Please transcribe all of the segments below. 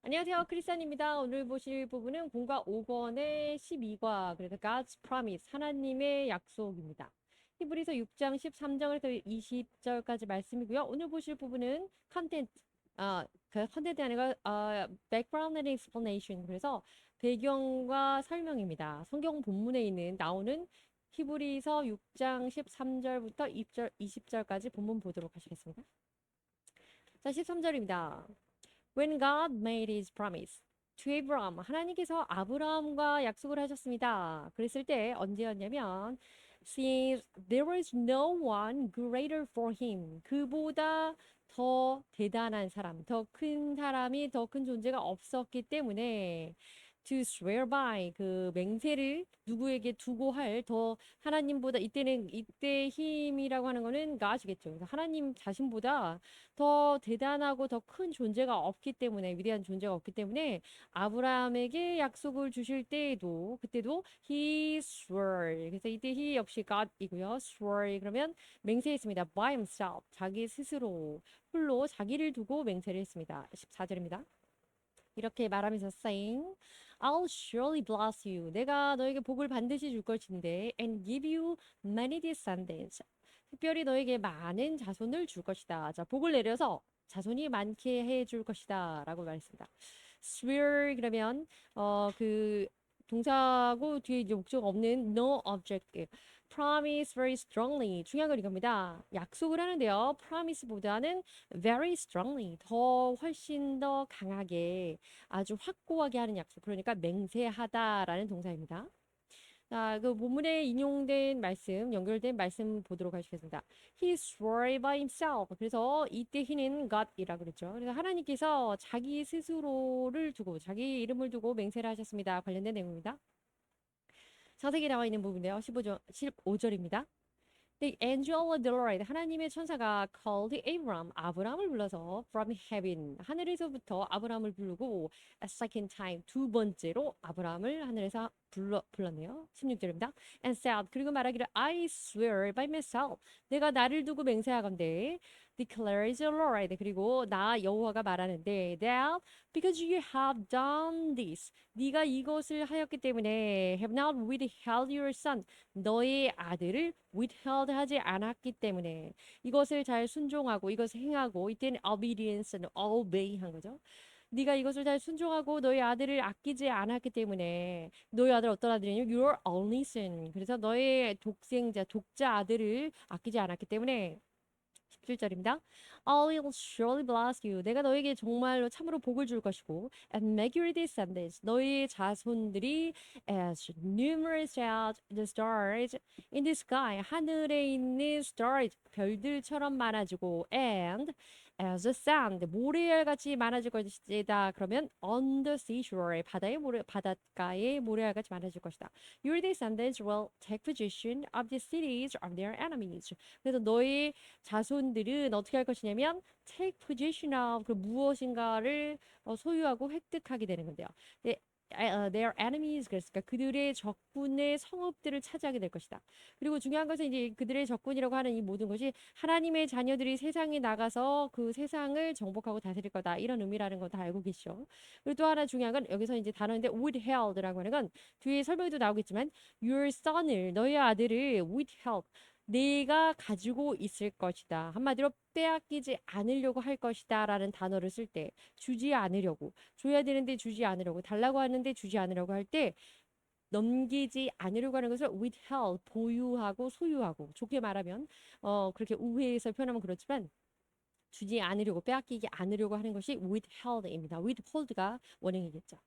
안녕하세요. 크리스찬입니다. 오늘 보실 부분은 공과 5권의 12과, 그래서 God's Promise, 하나님의 약속입니다. 히브리서 6장 13절에서 20절까지 말씀이고요. 오늘 보실 부분은 컨텐츠, 그 컨텐츠 아니라 background and explanation, 그래서 배경과 설명입니다. 성경 본문에 나오는 히브리서 6장 13절부터 20절까지 본문 보도록 하시겠습니다. 자, 13절입니다. When God made his promise to Abraham, 하나님께서 아브라함과 약속을 하셨습니다. 그랬을 때 언제였냐면, since there was no one greater for him, 그보다 더 대단한 사람, 더 큰 사람이, 더 큰 존재가 없었기 때문에 to swear by, 그 맹세를 누구에게 두고 할, 더 하나님보다, 이때 힘이라고 하는 거는 God이겠죠. 그래서 하나님 자신보다 더 대단하고 더 큰 존재가 없기 때문에, 위대한 존재가 없기 때문에 아브라함에게 약속을 주실 때에도, 그때도 he swore, 그래서 이때 he 역시 God이고요. swore 그러면 맹세했습니다. by himself, 자기 스스로 홀로 자기를 두고 맹세를 했습니다. 14절입니다. 이렇게 말하면서 saying, I'll surely bless you. 내가 너에게 복을 반드시 줄 것인데, and give you many descendants. 특별히 너에게 많은 자손을 줄 것이다. 자, 복을 내려서 자손이 많게 해 줄 것이다. 라고 말했습니다. swear 그러면 그 동사고 뒤에 이제 목적 없는 no object. promise very strongly. 중요한 건 이겁니다. 약속을 하는데요. promise보다는 very strongly. 더 훨씬 더 강하게 아주 확고하게 하는 약속. 그러니까 맹세하다라는 동사입니다. 자, 그 본문에 인용된 말씀, 연결된 말씀 보도록 하시겠습니다. He swore by himself. 그래서 이때 he는 God이라 그랬죠. 그래서 하나님께서 자기 스스로를 두고, 자기 이름을 두고 맹세를 하셨습니다. 관련된 내용입니다. 자세히 나와 있는 부분인데요. 15절입니다. The angel of the Lord, 하나님의 천사가 called Abram, 아브라함을 불러서 from heaven, 하늘에서부터 아브라함을 부르고 a second time, 두 번째로 아브라함을 하늘에서 불렀네요. 16절입니다. And said, 그리고 말하기를 I swear by myself, 내가 나를 두고 맹세하건대 declares the Lord, 그리고 나 여호와가 말하는데 that because you have done this, 네가 이것을 하였기 때문에 have not withheld your son, 너의 아들을 withheld 하지 않았기 때문에 이것을 잘 순종하고 이것을 행하고 이때는 obedience는 obey 한 거죠. 네가 이것을 잘 순종하고 너의 아들을 아끼지 않았기 때문에 너의 아들 어떤 아들이냐면 your only son. 그래서 너의 독생자, 독자 아들을 아끼지 않았기 때문에 17절입니다. I will surely bless you. 내가 너에게 정말로 참으로 복을 줄 것이고 and make your descendants, 너의 자손들이 as numerous as the stars in the sky, 하늘에 있는 stars, 별들처럼 많아지고 and as the sand, 모래알같이 많아질 것이다. 그러면 on the seashore, 바닷가의 모래알같이 많아질 것이다. Your descendants will take possession of the cities of their enemies. 그래서 너의 자손들은 어떻게 할 것이냐면 take possession of, 그 무엇인가를 소유하고 획득하게 되는 건데요. 네, their enemies, 그랬으니까 그들의 적군의 성읍들을 차지하게 될 것이다. 그리고 중요한 것은 이제 그들의 적군이라고 하는 이 모든 것이 하나님의 자녀들이 세상에 나가서 그 세상을 정복하고 다스릴 거다. 이런 의미라는 거 다 알고 계시죠. 그리고 또 하나 중요한 건 여기서 이제 단어인데 withheld라고 하는 건 뒤에 설명에도 나오겠지만 your son을, 너의 아들을 withheld, 내가 가지고 있을 것이다. 한마디로 빼앗기지 않으려고 할 것이다 라는 단어를 쓸 때 주지 않으려고, 줘야 되는데 주지 않으려고, 달라고 하는데 주지 않으려고 할 때 넘기지 않으려고 하는 것을 withheld, 보유하고 소유하고, 좋게 말하면 그렇게 우회해서 표현하면 그렇지만 주지 않으려고, 빼앗기지 않으려고 하는 것이 withheld입니다. withhold가 원형이겠죠.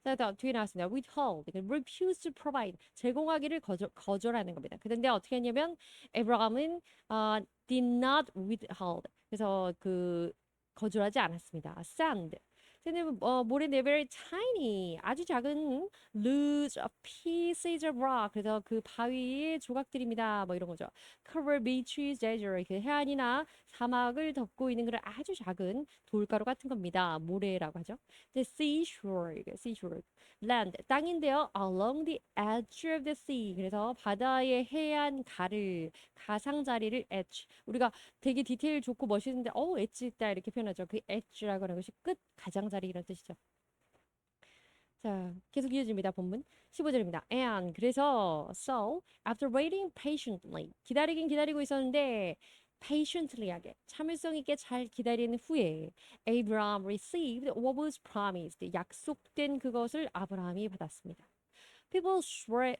자, 뒤에 나왔습니다. withhold, refuse to provide, 제공하기를 거절하는 겁니다. 그런데 어떻게 했냐면 에브라함은 did not withhold, 그래서 그 거절하지 않았습니다. sand, 쟤는 모래인데 very tiny, 아주 작은 loose pieces of rock, 그래서 그 바위의 조각들입니다. 뭐 이런 거죠. cover beaches, desert, 그 해안이나 사막을 덮고 있는 그런 아주 작은 돌가루 같은 겁니다. 모래라고 하죠. The seashore, seashore, land, 땅인데요. Along the edge of the sea. 그래서 바다의 해안 가상자리를 edge. 우리가 되게 디테일 좋고 멋있는데, 엣지 있다 이렇게 표현하죠. 그 edge라고 하는 것이 끝, 가장자리. 가장자리 이런 뜻이죠. 자, 계속 이어집니다. 본문 15절입니다. And 그래서 so after waiting patiently 기다리긴 기다리고 있었는데 patiently하게 참을성 있게 잘 기다린 후에 Abraham received what was promised 약속된 그것을 아브라함이 받았습니다. People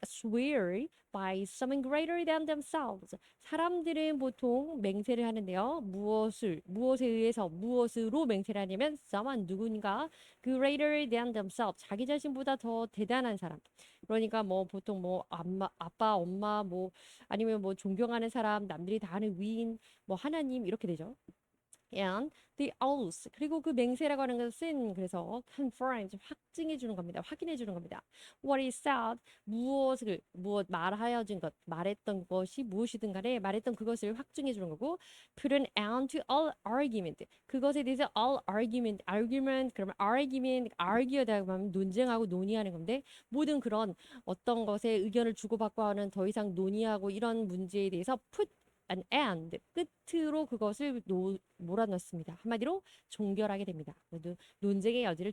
swear by something greater than themselves. 사람들은 보통 맹세를 하는데요. 무엇에 의해서, 무엇으로 맹세를 하냐면, someone, 누군가, greater than themselves. 자기 자신보다 더 대단한 사람. 그러니까 뭐 보통 뭐 아빠, 엄마, 뭐 아니면 뭐 존경하는 사람, 남들이 다 아는 위인, 뭐 하나님 이렇게 되죠. And the oath 그리고 그 맹세라고 하는 것은 그래서 confirms 확증해 주는 겁니다. 확인해 주는 겁니다. What is said 무엇 말하여진 것 말했던 것이 무엇이든 간에 말했던 그것을 확증해 주는 거고 put an end to all argument 그것에 대해서 all argument 그러면 argue하다 하면 논쟁하고 논의하는 건데 모든 그런 어떤 것에 의견을 주고받고 하는 더 이상 논의하고 이런 문제에 대해서 put an end 끝으로 그것을 몰아넣습니다. 한마디로 종결하게 됩니다. 논쟁의 여지를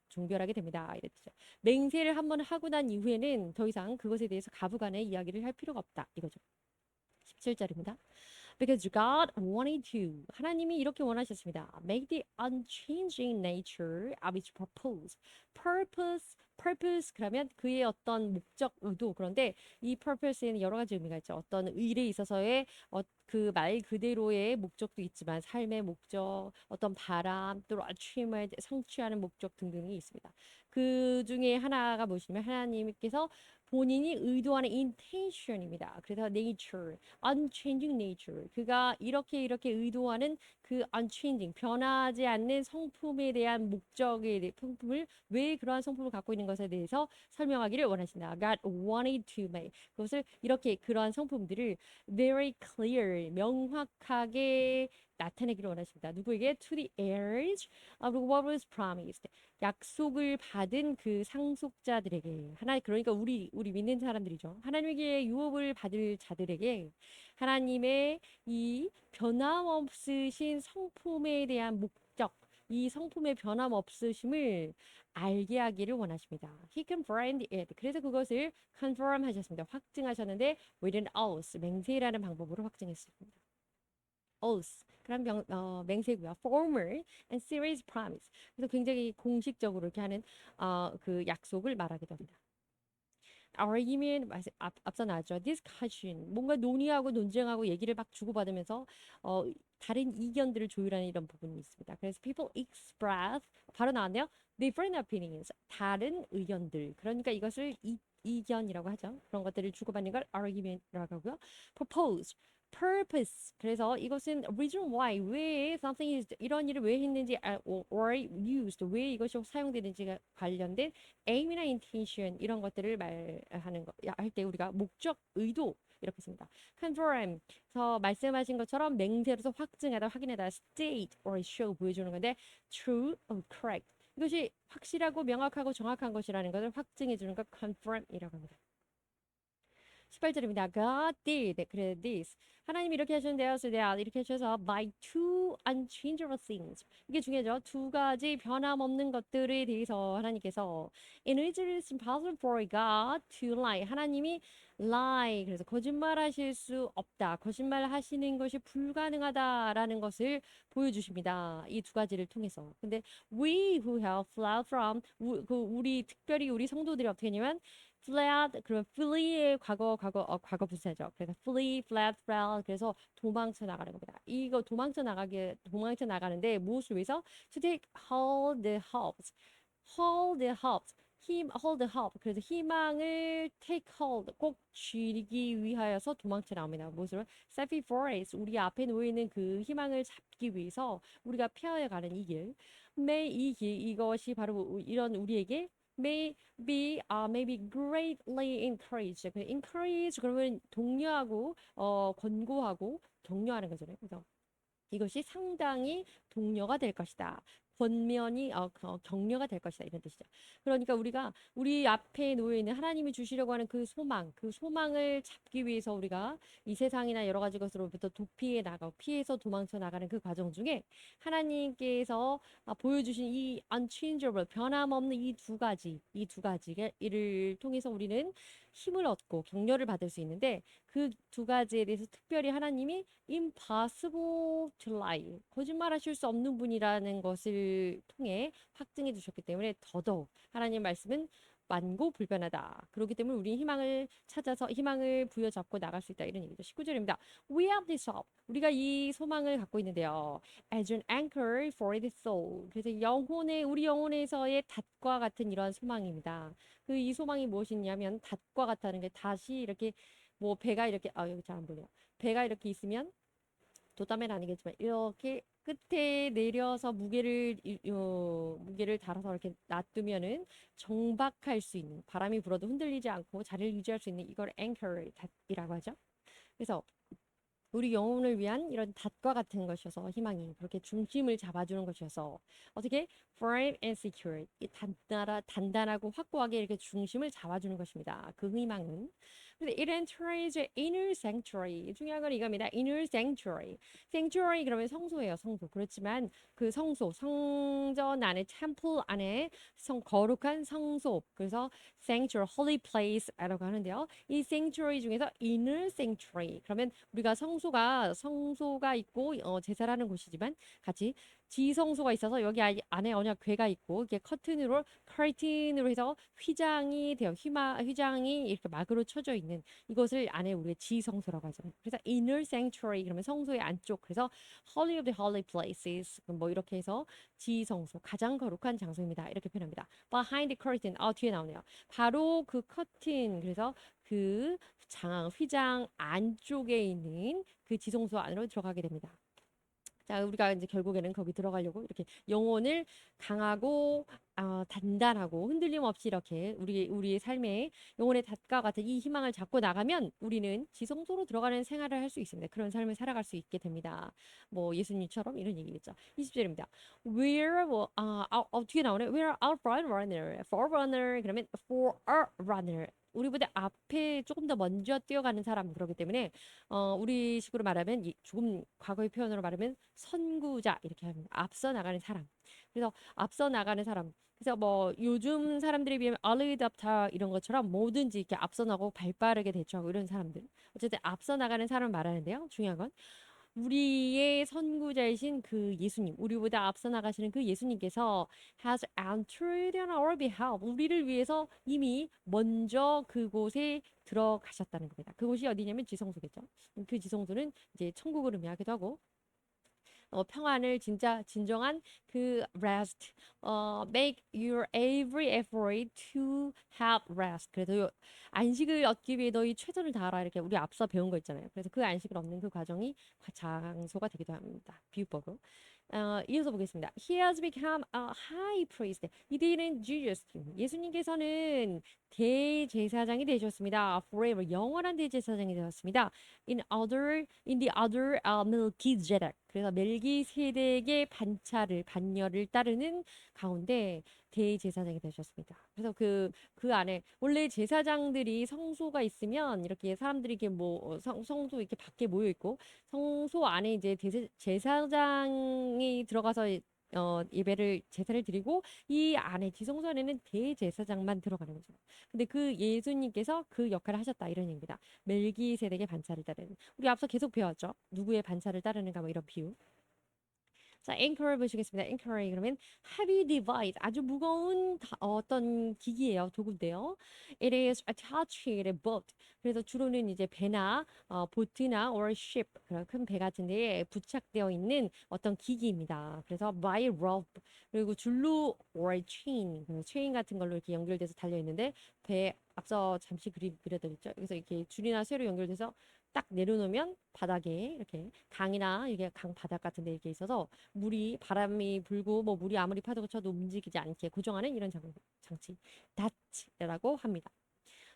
종결하게 됩니다. 이랬죠. 맹세를 한번 하고 난 이후에는 더 이상 그것에 대해서 가부간의 이야기를 할 필요가 없다. 이거죠. 17절입니다. Because God wanted to. 하나님이 이렇게 원하셨습니다. Make the unchanging nature of its purpose. purpose 그러면 그의 어떤 목적, 의도. 그런데 이 purpose에는 여러 가지 의미가 있죠. 어떤 일에 있어서의 그 말 그대로의 목적도 있지만 삶의 목적, 어떤 바람, 또 achievement, 성취하는 목적 등등이 있습니다. 그 중에 하나가 무엇이냐면 하나님께서 본인이 의도하는 intention입니다. 그래서 nature, unchanging nature. 그가 이렇게 의도하는 그 unchanging, 변하지 않는 성품에 대한 목적에 대해 성품을 왜 그러한 성품을 갖고 있는 것에 대해서 설명하기를 원하신다. God wanted to make. 그것을 이렇게 그러한 성품들을 very clear, 명확하게 나타내기를 원하십니다. 누구에게? To the heirs of what was promised. 약속을 받은 그 상속자들에게 그러니까 우리 믿는 사람들이죠. 하나님에게 유업을 받을 자들에게 하나님의 이 변함없으신 성품에 대한 목적, 이 성품의 변함없으심을 알게 하기를 원하십니다. He confirmed it. 그래서 그것을 confirm 하셨습니다. 확증하셨는데 with an oath, 맹세라는 방법으로 확증했습니다. oath. 그런 맹세고요. formal and serious promise. 그래서 굉장히 공식적으로 이렇게 하는 그 약속을 말하기도 합니다. argument 앞서 나왔죠. discussion 뭔가 논의하고 논쟁하고 얘기를 막 주고받으면서 다른 이견들을 조율하는 이런 부분이 있습니다. 그래서 people express 바로 나왔네요. different opinions 다른 의견들 그러니까 이것을 이견이라고 하죠. 그런 것들을 주고받는 걸 argument이라고 하고요. propose purpose 그래서 이것은 reason why 왜 something is 이런 일을 왜 했는지 or used 왜 이것이 사용되는지가 관련된 aim이나 intention 이런 것들을 말하는 할 때 우리가 목적 의도 이렇게 씁니다. confirm서 말씀하신 것처럼 맹세로서 확증하다 확인하다 state or show 보여주는 건데 true or correct 이것이 확실하고 명확하고 정확한 것이라는 것을 확증해 주는 것 confirm이라고 합니다. 18절입니다. God did. 그래, this. 하나님이 이렇게 하셨는데요. So that 이렇게 하셔서 by two unchangeable things. 이게 중요하죠. 두 가지 변함없는 것들에 대해서 하나님께서 in which it is impossible for God to lie. 하나님이 lie. 그래서 거짓말하실 수 없다. 거짓말하시는 것이 불가능하다라는 것을 보여주십니다. 이 두 가지를 통해서. 근데 we who have fled from 특별히 우리 성도들이 어떻게 했냐면 fled 그러면 flee의 과거 부사죠. 그래서 flee, fled, fled 그래서 도망쳐 나가는 겁니다. 이거 도망쳐 나가는데 무엇을 위해서? To take hold the hopes, hold the hopes, hold the hope. 그래서 희망을 take hold 꼭 쥐기 위하여서 도망쳐 나옵니다. 무엇으로? Set before us 우리 앞에 놓여 있는 그 희망을 잡기 위해서 우리가 펴야 가는 이 길. 이것이 바로 이런 우리에게 may be greatly encouraged. encourage 그러면 독려하고 권고하고 격려하는 거잖아요. 그래서 이것이 상당히 독려가 될 것이다. 권면이 격려가 될 것이다 이런 뜻이죠. 그러니까 우리가 우리 앞에 놓여 있는 하나님이 주시려고 하는 그 소망, 그 소망을 잡기 위해서 우리가 이 세상이나 여러 가지 것으로부터 도피해 나가고 피해서 도망쳐 나가는 그 과정 중에 하나님께서 보여주신 이 unchangeable 변함없는 이 두 가지를 통해서 우리는 힘을 얻고 격려를 받을 수 있는데 그 두 가지에 대해서 특별히 하나님이 impossible to lie 거짓말하실 수 없는 분이라는 것을 통해 확증해 주셨기 때문에 더더욱 하나님 말씀은 만고불변하다. 그렇기 때문에 우리 희망을 찾아서 희망을 부여잡고 나갈 수 있다. 이런 얘기죠. 19절입니다. We have this hope. 우리가 이 소망을 갖고 있는데요. As an anchor for the soul. 그래서 우리 영혼에서의 닷과 같은 이러한 소망입니다. 그 이 소망이 무엇이냐면 닷과 같다는 게 다시 이렇게 뭐 배가 이렇게 여기 잘 안 보네요. 배가 이렇게 있으면 돛담배는 아니겠지만 이렇게 끝에 내려서 무게를 달아서 이렇게 놔두면은 정박할 수 있는 바람이 불어도 흔들리지 않고 자리를 유지할 수 있는 이걸 anchor이라고 하죠. 그래서 우리 영혼을 위한 이런 닷과 같은 것이어서 희망이 그렇게 중심을 잡아주는 것이어서 어떻게 firm and secure 단단하고 확고하게 이렇게 중심을 잡아주는 것입니다. 그 희망은 근데 it enters inner sanctuary 중요한 건 이겁니다. inner sanctuary sanctuary 그러면 성소예요. 성소 그렇지만 그 성전 안에 temple 안에 거룩한 성소 그래서 sanctuary holy place라고 하는데요. 이 sanctuary 중에서 inner sanctuary 그러면 우리가 성소가 있고 제사라는 곳이지만 같이 지성소가 있어서 여기 안에 언약 궤가 있고 이게 커튼으로 해서 휘장이 이렇게 막으로 쳐져 있는 이것을 안에 우리가 지성소라고 하잖아요. 그래서 inner sanctuary 그러면 성소의 안쪽 그래서 holy of the holy places 뭐 이렇게 해서 지성소 가장 거룩한 장소입니다. 이렇게 표현합니다. behind the curtain 뒤에 나오네요. 바로 그 커튼 그래서 그 휘장 안쪽에 있는 그 지성소 안으로 들어가게 됩니다. 자, 우리가 이제 결국에는 거기 들어가려고 이렇게 영혼을 강하고 단단하고 흔들림 없이 이렇게 우리의 삶에 영혼의 닷과 같은 이 희망을 잡고 나가면 우리는 지성소로 들어가는 생활을 할 수 있습니다. 그런 삶을 살아갈 수 있게 됩니다. 뭐 예수님처럼 이런 얘기겠죠. 20절입니다. 뒤에 나오네. We're our forerunner. 그러면 for a runner. 우리보다 앞에 조금 더 먼저 뛰어가는 사람 그러기 때문에 우리 식으로 말하면 조금 과거의 표현으로 말하면 선구자 이렇게 합니다. 앞서 나가는 사람. 그래서 앞서 나가는 사람. 그래서 뭐 요즘 사람들에 비하면 early adopter 이런 것처럼 뭐든지 이렇게 앞서 나고 발 빠르게 대처하고 이런 사람들. 어쨌든 앞서 나가는 사람을 말하는데요. 중요한 건 우리의 선구자이신 그 예수님, 우리보다 앞서 나가시는 그 예수님께서 has entered on our behalf, 우리를 위해서 이미 먼저 그곳에 들어가셨다는 겁니다. 그곳이 어디냐면 지성소겠죠. 그 지성소는 이제 천국을 의미하기도 하고 평안을 진정한 그 rest, make your every effort to have rest. 그래서 안식을 얻기 위해 너희 최선을 다하라 이렇게 우리 앞서 배운 거 있잖아요. 그래서 그 안식을 얻는 그 과정이 장소가 되기도 합니다. 비유법으로. 이어서 보겠습니다. He has become a high priest. 이들은 Jesus. 예수님께서는 대제사장이 되셨습니다. Forever 영원한 대제사장이 되었습니다. In the other Melchizedek. 그래서 멜기세덱의 반열을 따르는 가운데 대제사장이 되셨습니다. 그래서 그 안에 원래 제사장들이 성소가 있으면 이렇게 사람들이 이렇게 뭐 성소 이렇게 밖에 모여 있고 성소 안에 이제 제사장이 들어가서 제사를 드리고 이 안에 지성소 안에는 대제사장만 들어가는 거죠. 근데 그 예수님께서 그 역할을 하셨다 이런 얘기입니다. 멜기세덱의 반차를 따르는. 우리 앞서 계속 배웠죠. 누구의 반차를 따르는가 뭐 이런 비유. 자, 앵커를 보시겠습니다. 앵커리 그러면 heavy device 아주 무거운 어떤 기기예요. 도구인데요. It is attached to a boat. 그래서 주로는 이제 배나 보트나 or ship 그런 큰 배 같은 데에 부착되어 있는 어떤 기기입니다. 그래서 by rope 그리고 줄로 or chain 체인 같은 걸로 이렇게 연결돼서 달려 있는데 배 앞서 잠시 그려드렸죠. 그래서 이렇게 줄이나 쇠로 연결돼서 딱 내려놓으면 바닥에 이렇게 강이나 이게 강 바닥 같은 데 이렇게 있어서 바람이 불고 뭐 물이 아무리 파도가 쳐도 움직이지 않게 고정하는 이런 장치 닷이라고 합니다.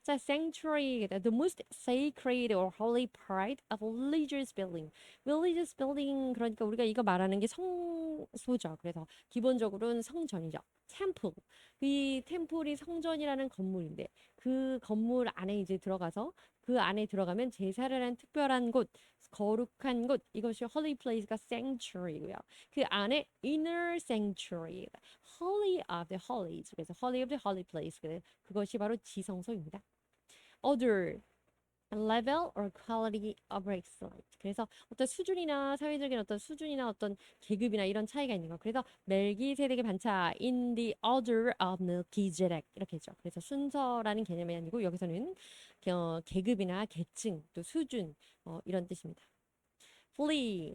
자, sanctuary, the most sacred or holy part of religious building. religious building, 그러니까 우리가 이거 말하는 게 성소죠. 그래서 기본적으로는 성전이죠. temple. 이 템플이 성전이라는 건물인데 그 건물 안에 이제 들어가서 그 안에 들어가면 제사를 하는 특별한 곳, 거룩한 곳, 이것이 holy place가 sanctuary고요. 그 안에 inner sanctuary, holy of the holies. 그래서 holy of the holy place. 그것이 바로 지성소입니다. other level or quality of excellence. 그래서 어떤 수준이나 사회적인 어떤 수준이나 어떤 계급이나 이런 차이가 있는 거. 그래서 멜기세덱의 반차 in the order of Melchizedek 이렇게 했죠. 그래서 순서라는 개념이 아니고 여기서는 계급이나 계층 또 수준 이런 뜻입니다. flee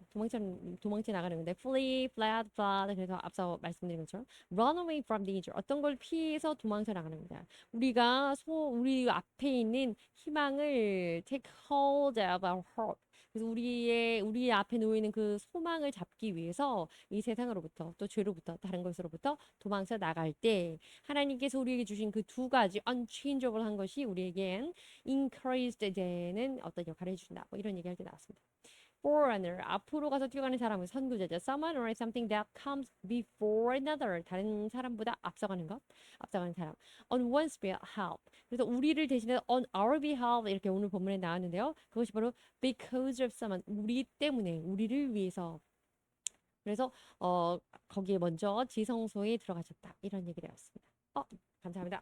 도망쳐 나가는 건데 flee, fled, fled 그래서 앞서 말씀드린 것처럼 run away from danger 어떤 걸 피해서 도망쳐 나가는 겁니다. 우리 앞에 있는 희망을 take hold of our hope 그래서 우리 앞에 놓여 있는 그 소망을 잡기 위해서 이 세상으로부터 또 죄로부터 다른 것으로부터 도망쳐 나갈 때 하나님께서 우리에게 주신 그 두 가지 unchangeable 한 것이 우리에겐 encouraged 되는 어떤 역할을 해준다. 뭐 이런 얘기할 때 나왔습니다. forerunner 앞으로 가서 뛰어가는 사람은 선구자죠. someone or something that comes before another 다른 사람보다 앞서가는 것, 앞서가는 사람. on one's behalf. 그래서 우리를 대신해 on our behalf 이렇게 오늘 본문에 나왔는데요. 그것이 바로 because of someone 우리 때문에 우리를 위해서. 그래서 거기에 먼저 지성소에 들어가셨다 이런 얘기를 해왔습니다. 감사합니다.